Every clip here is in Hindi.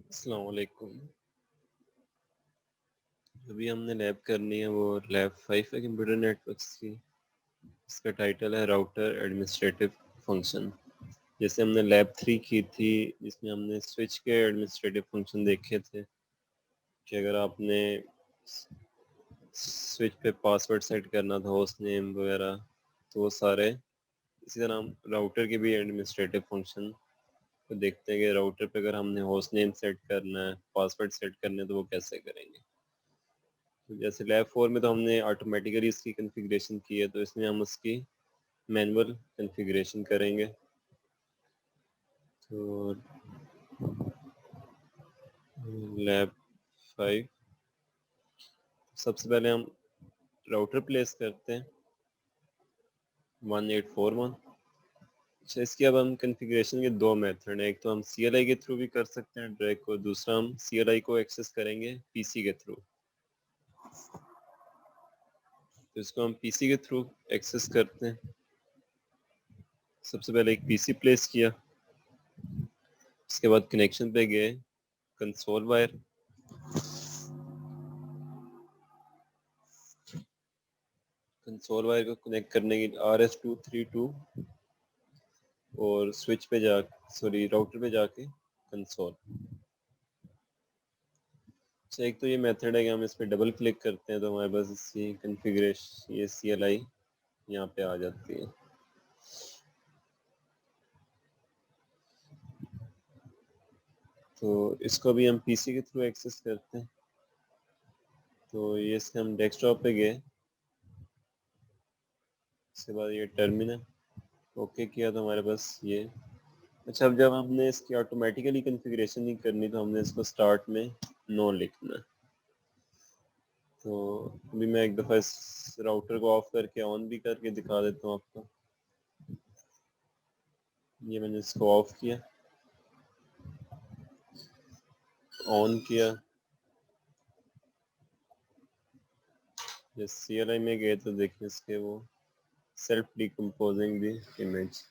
अस्सलाम वालेकुम। अभी हमने लैब करनी है, वो लैब 5 है कंप्यूटर नेटवर्क्स की। इसका टाइटल है राउटर एडमिनिस्ट्रेटिव फंक्शन। जैसे हमने लैब 3 की थी, जिसमें हमने स्विच के एडमिनिस्ट्रेटिव फंक्शन देखे थे कि अगर आपने स्विच पे पासवर्ड सेट करना था, होस्ट नेम वगैरह, तो वो सारे। इसी तरह हम राउटर के भी एडमिनिस्ट्रेटिव फंक्शन को देखते हैं कि राउटर पे अगर हमने होस्ट नेम सेट करना है, पासवर्ड सेट करने हैं, तो वो कैसे करेंगे। तो जैसे लैब 4 में तो हमने ऑटोमेटिकली इसकी कॉन्फ़िगरेशन की है, तो इसमें हम उसकी मैनुअल कॉन्फ़िगरेशन करेंगे। तो लैब 5, सबसे पहले हम राउटर प्लेस करते हैं 1841। अच्छा, इसकी अब हम कॉन्फ़िगरेशन के दो मेथड हैं। एक तो हम CLI के थ्रू भी कर सकते हैं डायरेक्ट को, दूसरा हम CLI को एक्सेस करेंगे PC के थ्रू। तो इसको हम PC के थ्रू एक्सेस करते हैं। सबसे पहले एक PC प्लेस किया, उसके बाद कनेक्शन पे गए, कंसोल वायर, कंसोल वायर को कनेक्ट करने के लिए RS232 और स्विच पे जा सॉरी राउटर पे जाके कंसोल। अच्छा, एक तो ये मेथड है कि हम इस पे डबल क्लिक करते हैं तो हमारे पास इसकी कॉन्फ़िगरेशन, ये CLI यहाँ पे आ जाती है। तो इसको भी हम PC के थ्रू एक्सेस करते हैं। तो ये इसके हम डेस्कटॉप पे गए, उसके बाद ये टर्मिनल ओके किया तो हमारे पास ये। अच्छा, अब जब हमने इसकी ऑटोमेटिकली कॉन्फ़िगरेशन नहीं करनी तो हमने इसको स्टार्ट में नो लिखना है। तो अभी मैं एक दफ़ा इस राउटर को ऑफ करके ऑन भी करके दिखा देता हूँ आपको। ये मैंने इसको ऑफ किया, ऑन किया, जब CLI में गए तो देखिए इसके वो सेल्फ डिकम्पोजिंग दी इमेज।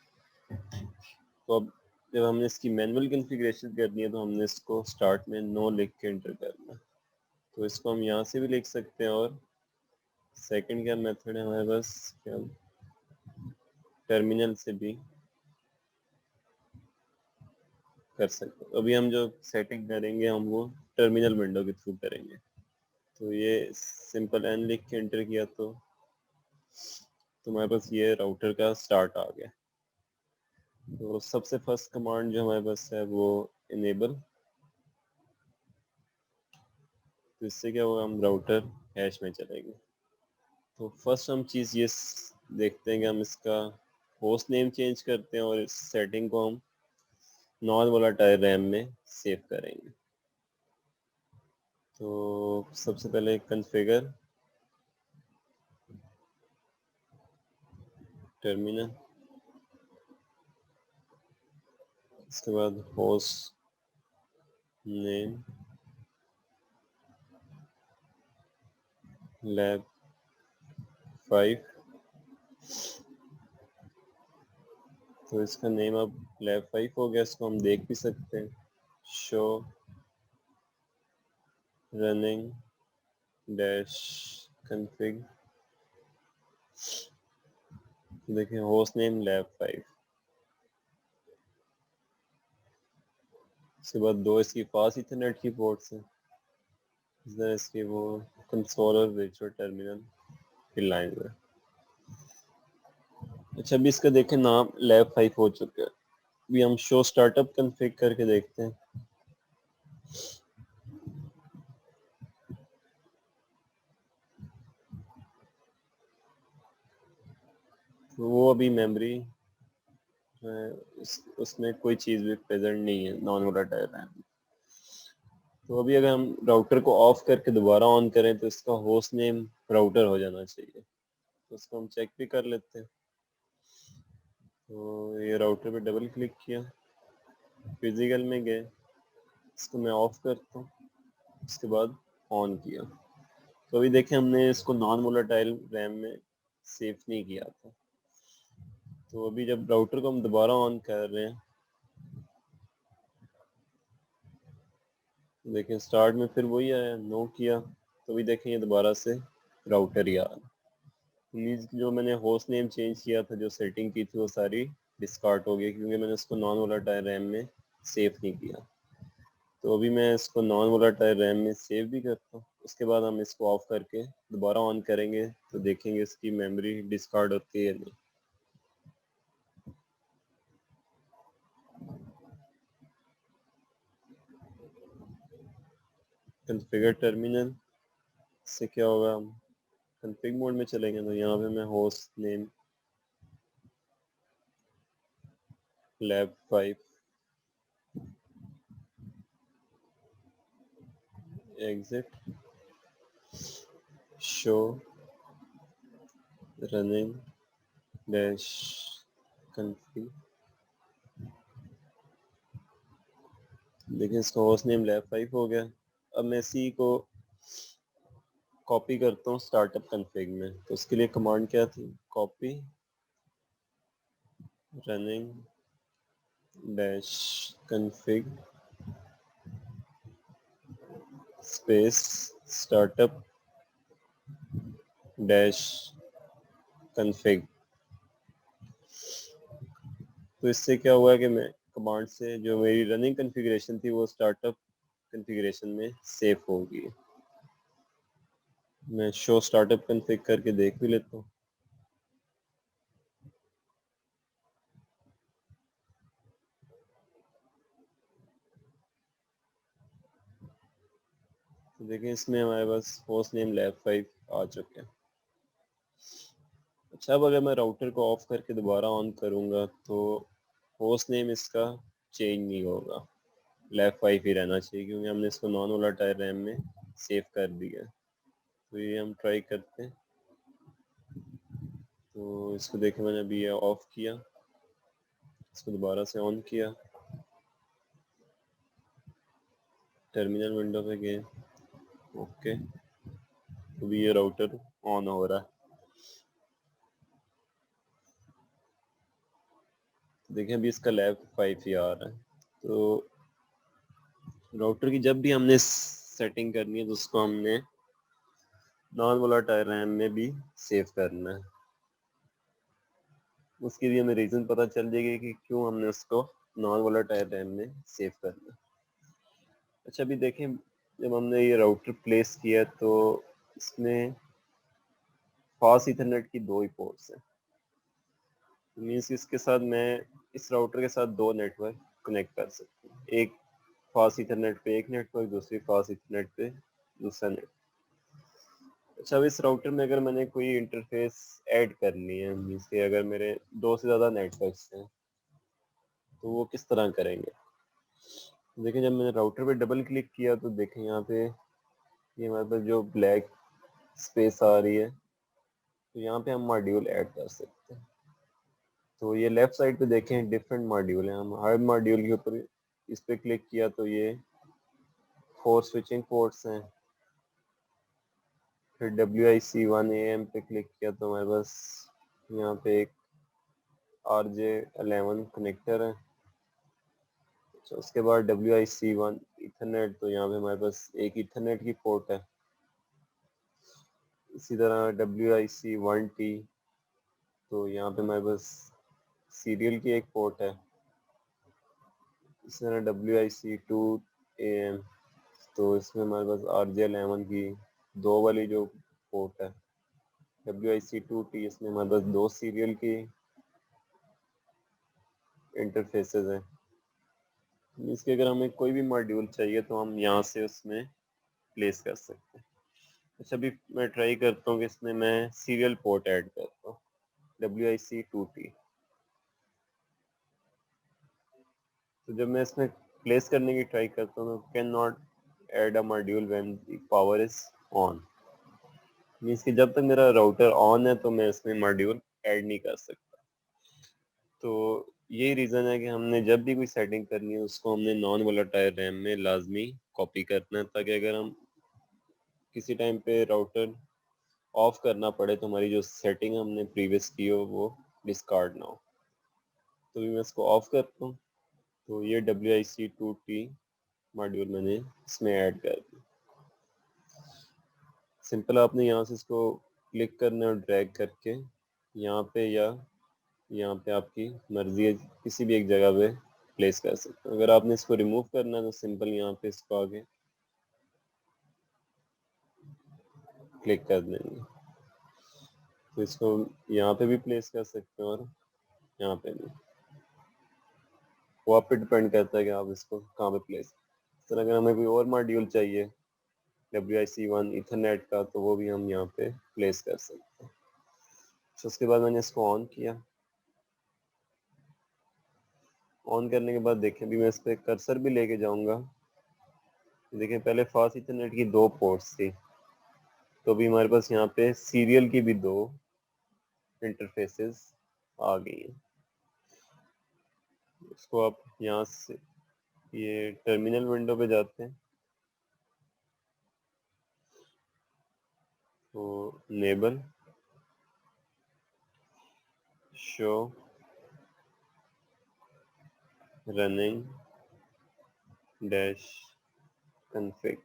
तो अब जब हमने इसकी मैनुअल कॉन्फ़िगरेशन करनी है तो हमने इसको स्टार्ट में नो लिख के एंटर करना है। तो इसको हम यहाँ से भी लिख सकते हैं, और सेकंड क्या मेथड है हमारे पास, क्या टर्मिनल से भी कर सकते हैं। अभी हम जो सेटिंग करेंगे हम वो टर्मिनल विंडो के थ्रू करेंगे। तो ये सिंपल एन लिख के एंटर किया तो हमारे पास ये राउटर का स्टार्ट आ गया। तो सबसे फर्स्ट कमांड जो हमारे पास है वो इनेबल। तो इससे क्या होगा, हम राउटर हैश में चलेंगे। तो फर्स्ट हम चीज़ ये देखते हैं कि हम इसका होस्ट नेम चेंज करते हैं और इस सेटिंग को हम नॉन वोलेटाइल रैम में सेव करेंगे। तो सबसे पहले कॉन्फ़िगर टर्मिनल, इसके बाद होस्ट नेम लैब 5। तो इसका नेम अब लैब 5 हो गया, इसको हम देख भी सकते हैं। शो रनिंग डैश config, देखिए होस्ट नेम लैब 5। उसके बाद दो इसकी फास्ट इथरनेट की पोर्ट्स हैं, इसकी वो कंसोल और वर्चुअल टर्मिनल की लाइन है। अच्छा, अभी इसका देखें नाम लैब 5 हो चुका है। अभी हम शो स्टार्टअप कन्फिग करके देखते हैं। तो वो अभी मेमोरी उसमें कोई चीज़ भी प्रेजेंट नहीं है, नॉन वोलेटाइल है। तो अभी अगर हम राउटर को ऑफ करके दोबारा ऑन करें तो इसका होस्ट नेम राउटर हो जाना चाहिए। तो उसको हम चेक भी कर लेते हैं। तो ये राउटर पे डबल क्लिक किया, फिजिकल में गए, इसको मैं ऑफ करता हूँ, उसके बाद ऑन किया। तो अभी देखें हमने इसको नॉन वोलेटाइल रैम में सेव नहीं किया था। तो अभी जब राउटर को हम दोबारा ऑन कर रहे हैं देखिए स्टार्ट में फिर वही आया, नो किया तो भी देखें ये दोबारा से राउटर ही आ रहा। मीन्स जो मैंने होस्ट नेम चेंज किया था, जो सेटिंग की थी, वो सारी डिस्कार्ड हो गई क्योंकि मैंने उसको नॉन वोलेटाइल रैम में सेव नहीं किया। तो अभी मैं इसको नॉन वोलेटाइल रैम में सेव भी करता हूँ, उसके बाद हम इसको ऑफ करके दोबारा ऑन करेंगे तो देखेंगे इसकी मेमोरी डिस्कार्ड होती है या नहीं। कॉन्फ़िगर टर्मिनल से क्या होगा, हम कॉन्फ़िग मोड में चलेंगे तो यहाँ पे मैं host name lab 5 exit show running dash config. देखिए इसका होस्ट नेम लैब 5 हो गया। अब मैं इसी को कॉपी करता हूँ स्टार्टअप कॉन्फ़िग में, तो उसके लिए कमांड क्या थी, copy running dash config space startup dash config. तो इससे क्या हुआ कि मैं कमांड से जो मेरी रनिंग कॉन्फ़िगरेशन थी वो स्टार्टअप कॉन्फ़िगरेशन में सेव होगी। मैं शो स्टार्टअप कॉन्फ़िग करके देख भी लेता हूँ। तो देखिए इसमें हमारे पास होस्ट नेम लैब 5 आ चुके हैं। अच्छा, अब अगर मैं राउटर को ऑफ करके दोबारा ऑन करूँगा तो होस्ट नेम इसका चेंज नहीं होगा, लैब 5 ही रहना चाहिए क्योंकि हमने इसको नॉन वोलेटाइल रैम में सेव कर दिया है। तो ये हम ट्राई करते हैं। तो इसको देखें, मैंने अभी ये ऑफ किया, इसको दोबारा से ऑन किया, टर्मिनल विंडो पे गए, ओके, तो भी ये राउटर ऑन हो रहा है। देखिए अभी इसका लैब 5 ही आ रहा है। तो राउटर की जब भी हमने सेटिंग करनी है तो उसको हमने नॉन वोलेटाइल रैम में भी सेव करना है। उसके लिए हमें रीज़न पता चल जाएगी कि क्यों हमने उसको नॉन वोलेटाइल रैम में सेव करना है। अच्छा, अभी देखें जब हमने ये राउटर प्लेस किया तो इसमें फास्ट इथरनेट की 2 ही पोर्ट्स हैं। मीन्स इसके साथ मैं इस राउटर के साथ 2 नेटवर्क कनेक्ट कर सकता हूँ, एक फास्ट इथरनेट पे एक नेटवर्क, दूसरी फास्ट इथरनेट पे दूसरा नेटवर्क। अच्छा, अब इस राउटर में अगर मैंने कोई इंटरफेस ऐड करनी है, मीन्स कि अगर मेरे 2 से ज़्यादा नेटवर्क्स हैं तो वो किस तरह करेंगे। देखिए जब मैंने राउटर पे डबल क्लिक किया तो देखें यहाँ पे ये हमारे पास जो ब्लैक स्पेस आ रही है, तो यहाँ पे हम मॉड्यूल ऐड कर सकते हैं। तो ये लेफ्ट साइड पे देखें डिफरेंट मॉड्यूल हैं, हम हर मॉड्यूल के ऊपर इस पे क्लिक किया तो ये 4 स्विचिंग पोर्ट्स हैं। फिर WIC1AM पे क्लिक किया तो हमारे पास यहाँ पे एक RJ11 कनेक्टर है। अच्छा, उसके बाद WIC1 इथरनेट, तो यहाँ पे हमारे पास एक इथरनेट की पोर्ट है। इसी तरह WIC1T, तो यहाँ पे हमारे पास सीरियल की एक पोर्ट है। इसी तरह WIC2AM, तो इसमें हमारे पास RJ11 की 2 वाली जो पोर्ट है। WIC2T, इसमें हमारे पास 2 सीरियल की इंटरफेसेस हैं। इसके अगर हमें कोई भी मॉड्यूल चाहिए तो हम यहाँ से उसमें प्लेस कर सकते हैं। अच्छा, अभी मैं ट्राई करता हूँ कि इसमें मैं सीरियल पोर्ट ऐड करता हूँ, WIC2T। तो जब मैं इसमें प्लेस करने की ट्राई करता हूँ तो can not add a module when the power is on. Means कि जब तक मेरा राउटर ऑन है तो मैं इसमें मॉड्यूल ऐड नहीं कर सकता। तो यही रीज़न है कि हमने जब भी कोई सेटिंग करनी है उसको हमने नॉन वोलेटाइल रैम में लाजमी कॉपी करना है, ताकि अगर हम किसी टाइम पे राउटर ऑफ करना पड़े तो हमारी जो सेटिंग हमने प्रीवियस की हो वो डिस्कार्ड ना हो। तो भी मैं इसको ऑफ करता हूँ। तो ये WIC2T मॉड्यूल मैंने इसमें ऐड कर दी। सिंपल आपने यहाँ से इसको क्लिक करना है और ड्रैग करके यहाँ पे या यहाँ पे आपकी मर्जी है किसी भी एक जगह पे प्लेस कर सकते हो। अगर आपने इसको रिमूव करना है तो सिंपल यहाँ पे इसको आगे क्लिक कर देंगे, तो इसको यहाँ पे भी प्लेस कर सकते हैं और यहाँ पे भी। वो आप पे डिपेंड करता है कि आप इसको कहाँ पे प्लेस। इस तरह अगर हमें कोई और मॉड्यूल चाहिए WIC1 ईथरनेट का, तो वो भी हम यहाँ पे प्लेस कर सकते हैं। तो उसके बाद मैंने इसको ऑन किया। ऑन करने के बाद देखें, अभी मैं इस पर कर्सर भी लेके जाऊंगा। देखिए पहले फास्ट ईथरनेट की 2 पोर्ट्स थी, तो अभी हमारे पास यहाँ पे सीरियल की भी 2 इंटरफेसेस आ गई हैं। इसको आप यहाँ से ये टर्मिनल विंडो पे जाते हैं, तो नेबल शो रनिंग डैश कन्फिग।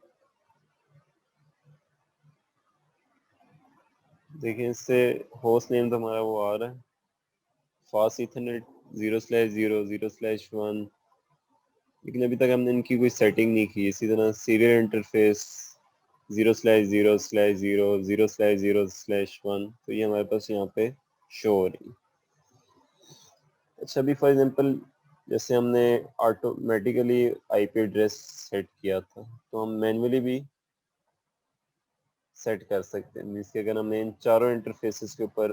देखिए इससे होस्ट नेम तो हमारा वो आ रहा है फास्ट ईथरनेट 0/0 0/1, लेकिन अभी तक हमने इनकी कोई सेटिंग नहीं की। इसी तरह सीरियल इंटरफेस 0/0 0/0 0/0/1, तो ये हमारे पास यहाँ पे शो हो रही है। अच्छा, अभी फॉर एग्जांपल जैसे हमने ऑटोमेटिकली आईपी एड्रेस सेट किया था, तो हम मैन्युअली भी सेट कर सकते हैं। जिसके अगर हमें इन चारों इंटरफेसेस के ऊपर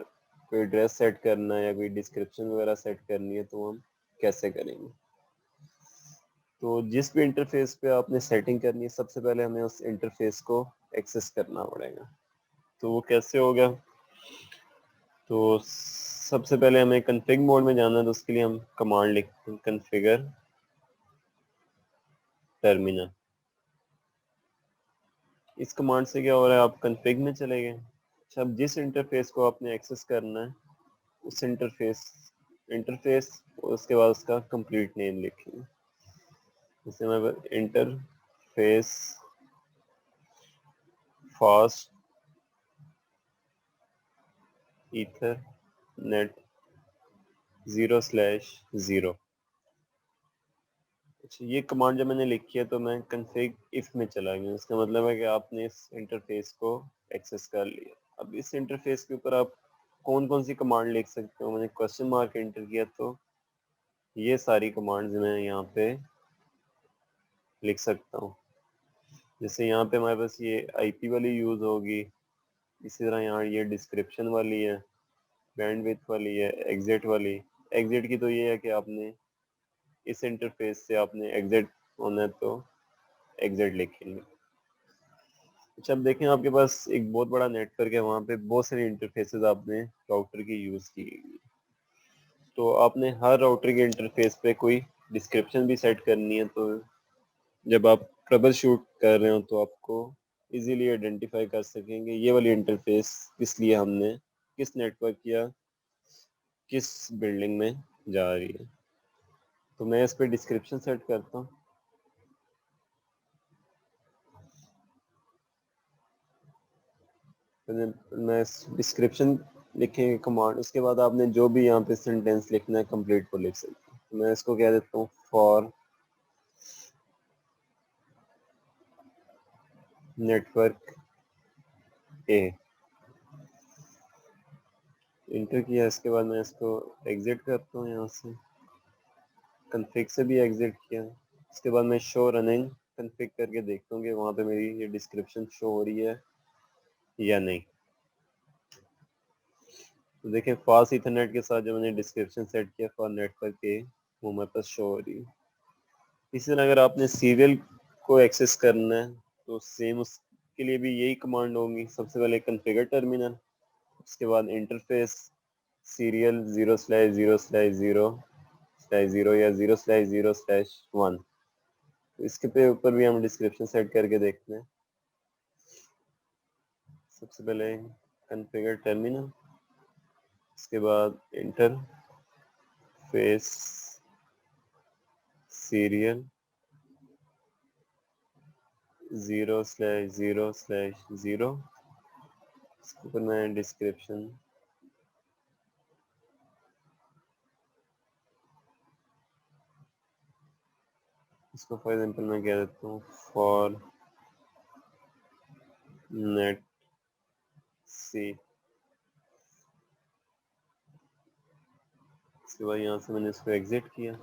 कोई एड्रेस सेट करना है या कोई डिस्क्रिप्शन वगैरह सेट करनी है, तो हम कैसे करेंगे। तो जिस भी इंटरफेस पे आपने सेटिंग करनी है, सबसे पहले हमें उस इंटरफेस को एक्सेस करना पड़ेगा। तो वो कैसे होगा, तो सबसे पहले हमें कन्फिग मोड में जाना है। तो उसके लिए हम कमांड लिखते हैं कन्फिगर टर्मिनल। इस कमांड से क्या हो रहा है, आप कन्फिग में चले गए। अच्छा, अब जिस इंटरफेस को आपने एक्सेस करना है, उस इंटरफेस उसके बाद उसका कंप्लीट नेम लिखेंगे। जैसे हमारे पास इंटरफेस फास्ट ईथरनेट 0/0। अच्छा, ये कमांड जब मैंने लिखी है, तो मैं कन्फिग इफ में चला गया। इसका मतलब है कि आपने इस इंटरफेस को एक्सेस कर लिया। अब इस इंटरफेस के ऊपर आप कौन कौन सी कमांड लिख सकते हो, मैंने क्वेश्चन मार्क एंटर किया, तो ये सारी कमांड्स मैं यहाँ पे लिख सकता हूँ। जैसे यहाँ पे हमारे पास ये आईपी वाली यूज़ होगी, इसी तरह यहाँ ये डिस्क्रिप्शन वाली है, बैंडविड्थ वाली है, एग्जिट वाली। एग्जिट की तो ये है कि आपने इस इंटरफेस से आपने एग्जिट होना है, तो एग्जिट लिखेंगे। अच्छा, अब देखें आपके पास एक बहुत बड़ा नेटवर्क है, वहाँ पे बहुत सारी इंटरफेसेस आपने राउटर की यूज़ की गई। तो आपने हर राउटर के इंटरफेस पे कोई डिस्क्रिप्शन भी सेट करनी है, तो जब आप ट्रबल शूट कर रहे हो तो आपको इजीली आइडेंटिफाई कर सकेंगे ये वाली इंटरफेस किस लिए हमने किस नेटवर्क या किस बिल्डिंग में जा रही है। तो मैं इस पर डिस्क्रिप्शन सेट करता हूँ। मैं डिस्क्रिप्शन लिखेंगे कमांड, उसके बाद आपने जो भी यहाँ पे सेंटेंस लिखना है कंप्लीट को लिख सकते हैं। तो मैं इसको कह देता हूँ फॉर नेटवर्क ए। इंटर किया, इसके बाद मैं इसको एग्जिट करता हूँ यहाँ से, कन्फिग से भी एग्जिट किया। उसके बाद मैं शो रनिंग कन्फिग करके देखता हूँ कि वहाँ पे मेरी ये डिस्क्रिप्शन शो हो रही है या नहीं। तो देखिए फास्ट इथरनेट के साथ जो मैंने डिस्क्रिप्शन सेट किया फॉर नेटवर्क के, वो मेरे पास शो हो रही है। इसी तरह अगर आपने सीरियल को एक्सेस करना है, तो सेम उसके लिए भी यही कमांड होगी। सबसे पहले कन्फिगर टर्मिनल, उसके बाद इंटरफेस सीरियल 0/0/0/0 या 0/0/1। तो इसके पे ऊपर भी हम डिस्क्रिप्शन सेट करके देखते हैं। सबसे पहले कॉन्फ़िगर टर्मिनल, उसके बाद इंटरफेस सीरियल 0/0/0, इसके ऊपर मैं डिस्क्रिप्शन इसको फॉर एग्जांपल मैं कह देता हूँ फॉर नेट सी। इसके बाद यहाँ से मैंने इसको एग्जिट किया,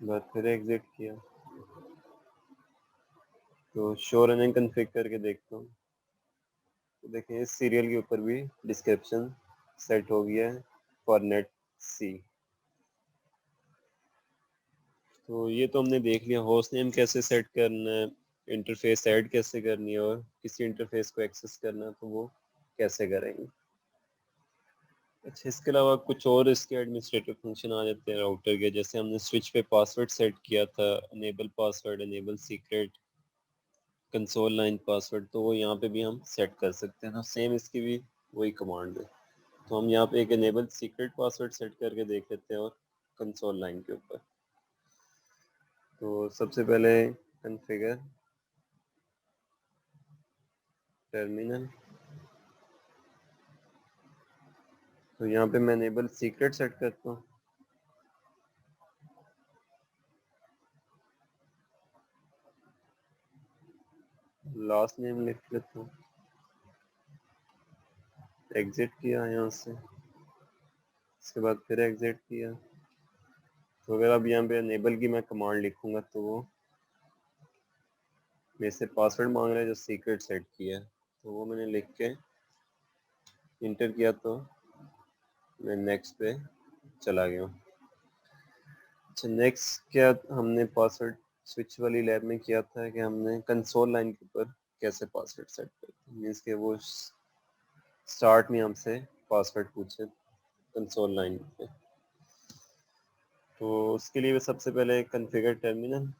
बाद फिर एग्जिट किया, तो शो रनिंग कन्फिग करके देखता हूँ। तो देखें इस सीरियल के ऊपर भी डिस्क्रिप्शन सेट हो गया है फॉर नेट सी। तो ये तो हमने देख लिया होस्ट नेम कैसे सेट करना है, इंटरफेस ऐड कैसे करनी है, और किसी इंटरफेस को एक्सेस करना है तो वो कैसे करेंगे। अच्छा, इसके अलावा कुछ और इसके एडमिनिस्ट्रेटिव फंक्शन आ जाते हैं राउटर के, जैसे हमने स्विच पे पासवर्ड सेट किया था, enable password, enable secret, console line password, तो वो यहाँ पे भी हम सेट कर सकते हैं। तो सेम इसकी भी वही कमांड है। तो हम यहाँ पे एक अनेबल सीक्रेट पासवर्ड सेट करके देख लेते हैं और कंसोल लाइन के ऊपर। तो सबसे पहले कॉन्फ़िगर टर्मिनल, तो यहाँ पे मैं अनेबल सीक्रेट सेट करता हूँ। लास्ट नेम लिख लेता हूँ, एग्जिट किया यहाँ से, इसके बाद फिर एग्जिट किया। तो अगर अब यहाँ पे अनेबल की मैं कमांड लिखूंगा तो वो मेरे से पासवर्ड मांग रहा है जो सीक्रेट सेट किया है, तो वो मैंने लिख के इंटर किया तो मैं नेक्स्ट पे चला गया हूँ। अच्छा, नेक्स्ट क्या हमने पासवर्ड स्विच वाली लैब में किया था कि हमने कंसोल लाइन के ऊपर कैसे पासवर्ड सेट करते हैं, मीन्स के वो स्टार्ट में हमसे पासवर्ड पूछे कंसोल लाइन पे। तो उसके लिए सबसे पहले कॉन्फ़िगर टर्मिनल,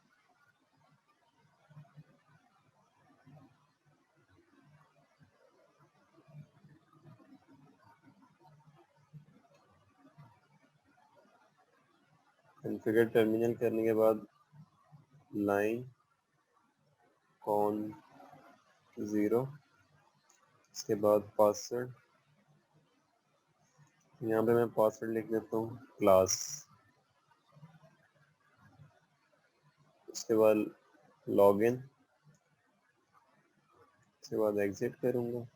कॉन्फ़िगर टर्मिनल करने के बाद लाइन कॉन 0, इसके बाद पासवर्ड, यहाँ पे मैं पासवर्ड लिख देता हूँ क्लास, उसके बाद लॉगिन, उसके बाद एग्जिट करूँगा,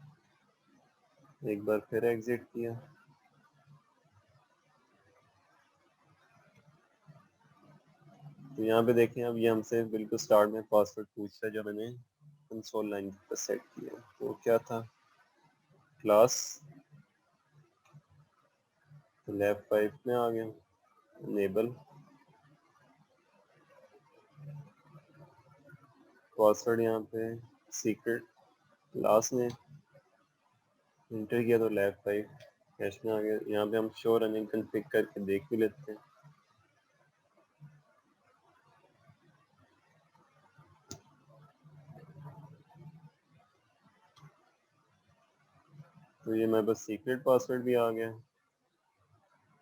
एक बार फिर एग्जिट किया। तो यहाँ पे देखें अब ये हमसे बिल्कुल स्टार्ट में पासवर्ड पूछ रहा है जो मैंने कंसोल लाइन पर सेट किया। तो क्या था, क्लास, तो लेफ्ट 5 में आ गया, अनेबल, पासवर्ड यहाँ पे सीक्रेट, लास्ट में इंटर किया तो लेफ्ट 5 कैश में आ गया। यहाँ पे हम शो रनिंग कन्फिग करके देख भी लेते हैं। तो ये मेरे पास सीक्रेट पासवर्ड भी आ गया।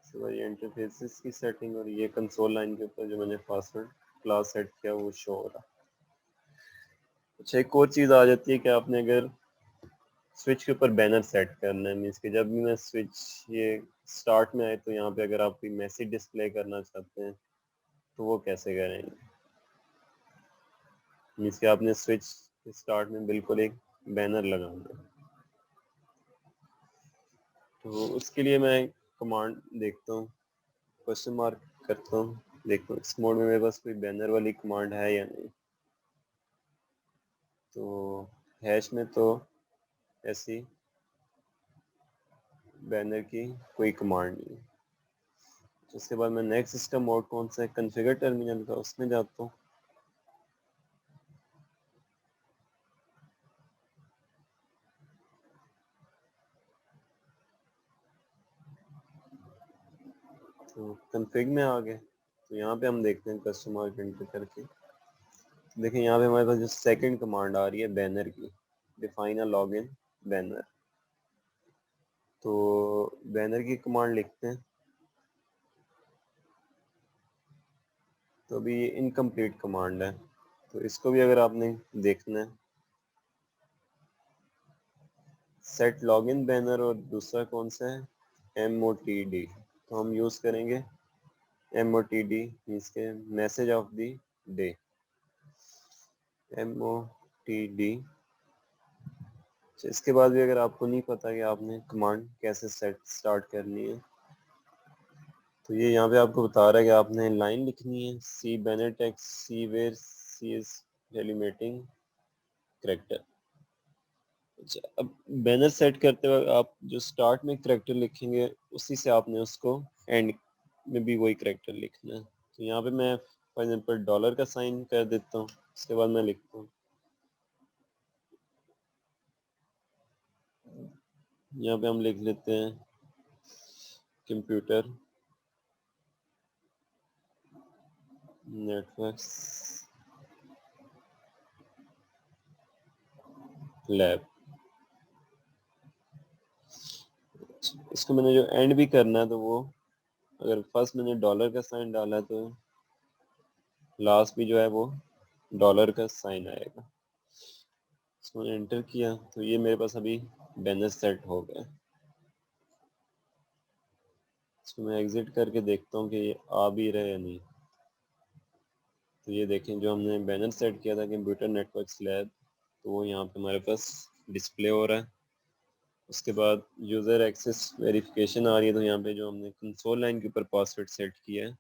तो ये इंटरफेसेस की सेटिंग, और ये कंसोल लाइन के ऊपर जो मैंने पासवर्ड क्लास सेट किया वो शो हो रहा। अच्छा, एक और चीज़ आ जाती है कि आपने अगर स्विच के ऊपर बैनर सेट करना है, मीन्स कि जब भी मैं स्विच ये स्टार्ट में आए तो यहाँ पे अगर आप कोई मैसेज डिस्प्ले करना चाहते हैं तो वो कैसे करेंगे। मीन्स कि आपने स्विच स्टार्ट में बिल्कुल एक बैनर लगाना है, तो उसके लिए मैं कमांड देखता हूँ, क्वेश्चन मार्क करता हूँ, देखता हूँ इस मोड में मेरे पास कोई बैनर वाली कमांड है या नहीं। तो हैश में तो ऐसी बैनर की कोई कमांड नहीं। उसके बाद मैं नेक्स्ट सिस्टम मोड कौन सा है, कॉन्फ़िगर टर्मिनल का, उसमें जाता हूँ। तो कॉन्फ़िग में आ गए, तो यहाँ पे हम देखते हैं कस्टमर एंटर करके। देखें यहाँ पे हमारे पास जो सेकंड कमांड आ रही है बैनर की, डिफाइन अ लॉगिन बैनर, तो बैनर की कमांड लिखते हैं। तो अभी ये इनकम्प्लीट कमांड है, तो इसको भी अगर आपने देखना है, सेट लॉगिन बैनर और दूसरा कौन सा है, MOTD, तो हम यूज करेंगे MOTD मीन्स के message of the day, MOTD। इसके बाद भी अगर आपको नहीं पता कि आपने कमांड कैसे स्टार्ट करनी है, तो ये यहाँ पे आपको बता रहा है कि आपने लाइन लिखनी है, C banner text C where C is delimiting character. अच्छा, अब बैनर सेट करते वक्त आप जो स्टार्ट में करेक्टर लिखेंगे उसी से आपने उसको एंड में भी वही करेक्टर लिखना है। तो यहाँ पे मैं फॉर एग्जांपल डॉलर का साइन कर देता हूँ, उसके बाद मैं लिखता हूँ, यहाँ पे हम लिख लेते हैं कंप्यूटर नेटवर्क्स लैब। इसको मैंने जो एंड भी करना है, तो वो अगर फर्स्ट मैंने डॉलर का साइन डाला है तो लास्ट भी जो है वो डॉलर का साइन आएगा। इसको मैंने एंटर किया तो ये मेरे पास अभी बैनर सेट हो गया। इसको मैं एग्जिट करके देखता हूँ कि ये आ भी रहा है या नहीं। तो ये देखें, जो हमने बैनर सेट किया था कंप्यूटर नेटवर्क लैब, तो वो यहाँ पे हमारे पास डिस्प्ले हो रहा है। उसके बाद यूज़र एक्सेस वेरिफिकेशन आ रही है, तो यहाँ पे जो हमने कंसोल लाइन के ऊपर पासवर्ड सेट किया है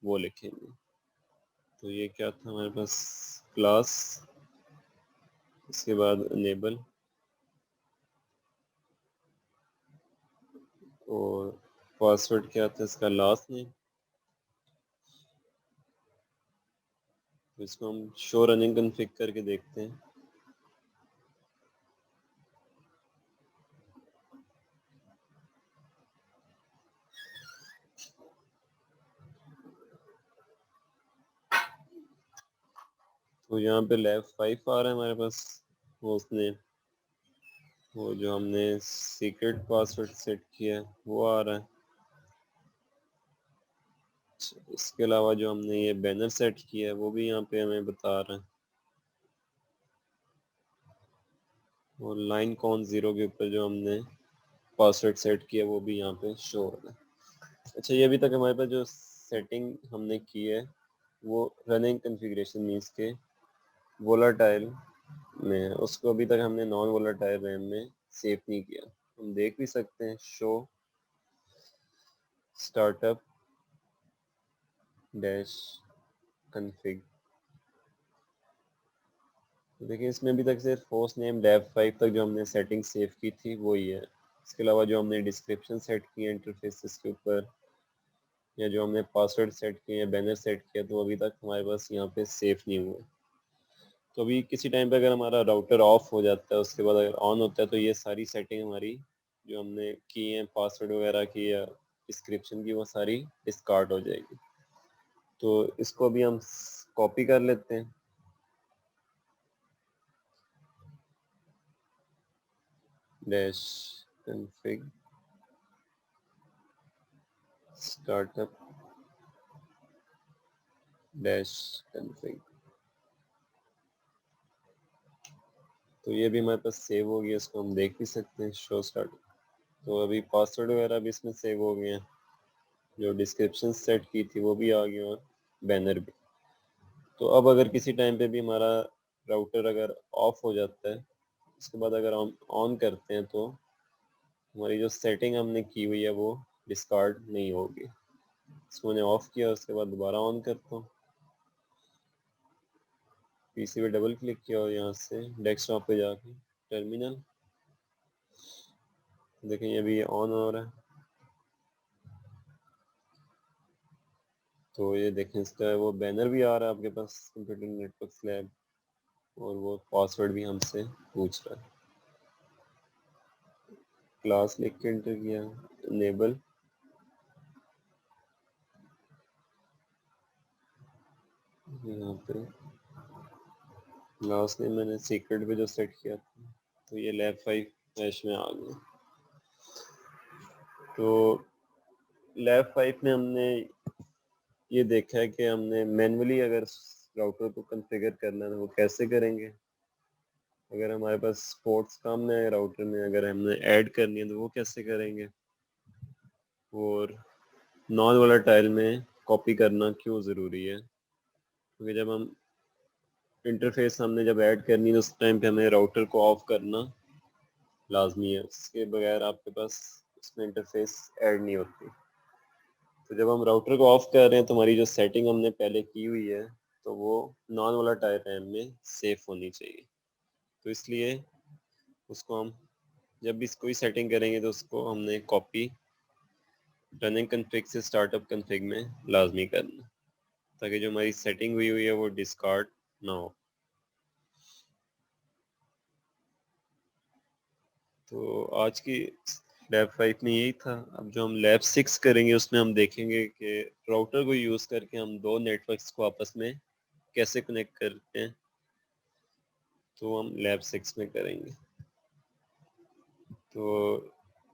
वो लिखेंगे। तो ये क्या था हमारे पास, क्लास, इसके बाद इनेबल और पासवर्ड क्या था इसका लास्ट नेम। तो इसको हम शो रनिंग कन्फिग करके देखते हैं। तो यहाँ पे लैब 5 आ रहा है हमारे पास, वो उसने वो जो हमने सीक्रेट पासवर्ड सेट किया है वो आ रहा है। इसके अलावा जो हमने ये बैनर सेट किया है वो भी यहाँ पे हमें बता रहा है, और लाइन कौन 0 के ऊपर जो हमने पासवर्ड सेट किया वो भी यहाँ पे शो हो रहा है। अच्छा, ये अभी तक हमारे पास जो सेटिंग हमने की है वो रनिंग कॉन्फ़िगरेशन मींस के वोलाटाइल में है, उसको अभी तक हमने नॉन वोलाटाइल रैम में सेव नहीं किया। हम देख भी सकते हैं, शो स्टार्टअप डैश कन्फिग। देखिए, इसमें अभी तक सिर्फ होस्ट नेम डेव 5 तक जो हमने सेटिंग सेव की थी वो ही है। इसके अलावा जो हमने डिस्क्रिप्शन सेट की है इंटरफेसेस के ऊपर, या जो हमने पासवर्ड सेट किए या बैनर सेट किया, तो अभी तक हमारे पास यहाँ पे सेव नहीं हुआ। तो अभी किसी टाइम पे अगर हमारा राउटर ऑफ हो जाता है, उसके बाद अगर ऑन होता है, तो ये सारी सेटिंग हमारी जो हमने की है पासवर्ड वगैरह की या डिस्क्रिप्शन की, वो सारी डिस्कार्ड हो जाएगी। तो इसको अभी हम कॉपी कर लेते हैं, dash config startup dash config. तो ये भी हमारे पास सेव हो गया, इसको हम देख भी सकते हैं, शो स्टार्ट। तो अभी पासवर्ड वगैरह भी इसमें सेव हो गए हैं, जो डिस्क्रिप्शन सेट की थी वो भी आ गई और बैनर भी। तो अब अगर किसी टाइम पे भी हमारा राउटर अगर ऑफ हो जाता है, उसके बाद अगर हम ऑन करते हैं, तो हमारी जो सेटिंग हमने की हुई है वो डिस्कार्ड नहीं होगी। इसको मैंने ऑफ किया, उसके बाद दोबारा ऑन करता हूँ, पीसी पे डबल क्लिक किया और यहाँ से डेस्कटॉप पे जाके टर्मिनल, देखें ये भी ऑन हो रहा है। तो ये देखें, इसका वो बैनर भी आ रहा है आपके पास, कंप्यूटर नेटवर्क लैब, और वो पासवर्ड भी हमसे पूछ रहा है। क्लास लिख के एंटर किया, इनेबल, यहाँ पे लास्ट में मैंने सीक्रेट पे जो सेट किया था, तो ये लैब 5 हैश में आ गया। तो लैब 5 में हमने ये देखा है कि हमने मैन्युअली अगर राउटर को कॉन्फ़िगर करना है तो वो कैसे करेंगे? अगर हमारे पास पोर्ट्स काम में है राउटर में, अगर हमने ऐड करनी है तो वो कैसे करेंगे? और नॉन वोलेटाइल में कॉपी करना क्यों ज़रूरी है? क्योंकि जब हम इंटरफेस हमने जब ऐड करनी है तो उस टाइम पे हमें राउटर को ऑफ करना लाजमी है, उसके बगैर आपके पास उसमें इंटरफेस ऐड नहीं होती। तो जब हम राउटर को ऑफ कर रहे हैं तो हमारी जो सेटिंग हमने पहले की हुई है तो वो नॉन वोलेटाइल रैम में सेफ होनी चाहिए। तो इसलिए उसको हम जब भी कोई सेटिंग करेंगे तो उसको हमने कॉपी रनिंग कन्फिग से स्टार्टअप कन्फिग में लाजमी करना, ताकि जो हमारी सेटिंग हुई हुई है वो डिस्कार्ड ना हो। तो आज की लैब 5 में यही था। अब जो हम लैब 6 करेंगे उसमें हम देखेंगे कि राउटर को यूज़ करके हम दो नेटवर्क्स को आपस में कैसे कनेक्ट करते हैं, तो हम लैब 6 में करेंगे। तो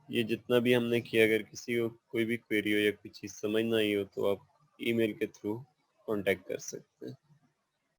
ये जितना भी हमने किया, अगर किसी को कोई भी क्वेरी हो या कोई चीज़ समझ ना आई हो तो आप ईमेल के थ्रू कांटेक्ट कर सकते हैं।